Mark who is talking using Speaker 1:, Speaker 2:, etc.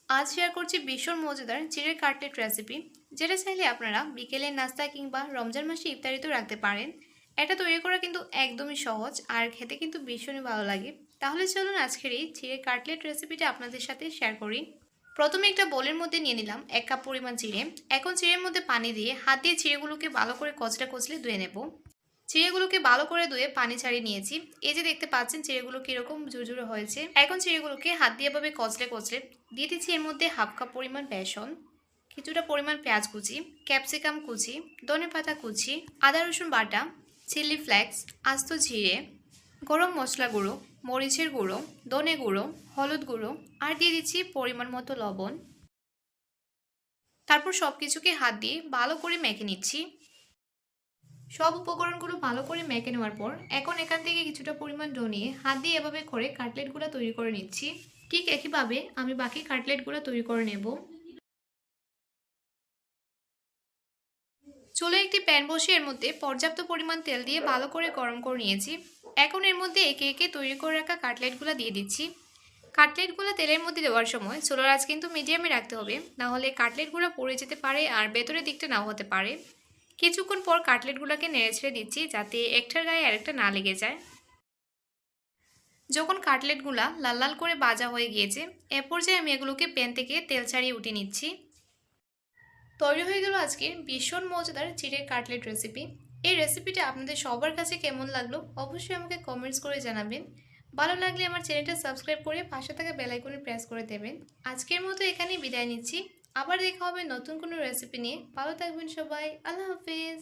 Speaker 1: আজ শেয়ার করছি ভীষণ মজাদার চিড়ের কাটলেট রেসিপি, যেটা চাইলে আপনারা বিকেলের নাস্তা কিংবা রমজান মাসে ইফতারিতেও রাখতে পারেন। এটা তৈরি করা কিন্তু একদমই সহজ আর খেতে কিন্তু ভীষণই ভালো লাগে। তাহলে চলুন আজকের এই চিড়ের কাটলেট রেসিপিটা আপনাদের সাথে শেয়ার করি। প্রথমে একটা বোলের মধ্যে নিয়ে নিলাম 1 কাপ পরিমাণ চিড়ে। এখন চিড়ের মধ্যে পানি দিয়ে হাত দিয়ে চিড়েগুলোকে ভালো করে কচলে ধুয়ে নেব। চিড়েগুলোকে ভালো করে ধুয়ে পানি ছাড়িয়ে নিয়েছি। এই যে দেখতে পাচ্ছেন চিড়েগুলো কিরকম ঝুরঝুরে হয়েছে। এখন চিড়েগুলোকে হাত দিয়ে এভাবে কচলে দিয়ে দিচ্ছি এর মধ্যে 1/2 কাপ পরিমাণ বেসন, কিছুটা পরিমাণ পেঁয়াজ কুচি, ক্যাপসিকাম কুচি, ধনেপাতা কুচি, আদা রসুন বাটা, চিলি ফ্লেক্স, আস্ত জিরে, গরম মশলা গুঁড়ো, মরিচের গুঁড়ো, ধনে গুঁড়ো, হলুদ গুঁড়ো আর দিয়ে দিচ্ছি পরিমাণ মতো লবণ। তারপর সব কিছুকে হাত দিয়ে ভালো করে মেখে নিচ্ছি। সব উপকরণগুলো ভালো করে মেখে নেওয়ার পর এখন এখান থেকে কিছুটা পরিমাণ ডো নিয়ে হাত দিয়ে এভাবে করে কাটলেটগুলো তৈরি করে নিচ্ছি। ঠিক একইভাবে আমি বাকি কাটলেটগুলো তৈরি করে নেব। চুলায় একটি প্যান বসিয়ে এর মধ্যে পর্যাপ্ত পরিমাণ তেল দিয়ে ভালো করে গরম করে নিয়েছি। এখন এর মধ্যে একে একে তৈরি করে রাখা কাটলেটগুলো দিয়ে দিচ্ছি। কাটলেটগুলো তেলের মধ্যে দেওয়ার সময় চুলার আঁচ কিন্তু মিডিয়ামে রাখতে হবে, নাহলে কাটলেটগুলো পুড়ে যেতে পারে আর ভেতরের দিকটা নাও হতে পারে। কিছুক্ষণ পর কাটলেটগুলোকে নেড়ে ছেড়ে দিচ্ছি যাতে একটার গায়ে আরেকটা না লেগে যায়। যখন কাটলেটগুলা লাল লাল করে ভাজা হয়ে গিয়েছে, এ পর্যায়ে আমি এগুলোকে প্যান থেকে তেল ছাড়িয়ে উঠিয়ে নিচ্ছি। তৈরি হয়ে গেল আজকের ভীষণ মজাদার চিড়ের কাটলেট রেসিপি। এই রেসিপিটা আপনাদের সবার কাছে কেমন লাগলো অবশ্যই আমাকে কমেন্টস করে জানাবেন। ভালো লাগলে আমার চ্যানেলটা সাবস্ক্রাইব করে পাশে থাকা বেল আইকনে প্রেস করে দেবেন। আজকের মতো এখানেই বিদায় নিচ্ছি। আবার দেখা হবে নতুন কোনো রেসিপি নিয়ে। ভালো থাকবেন সবাই। আল্লাহ হাফেজ।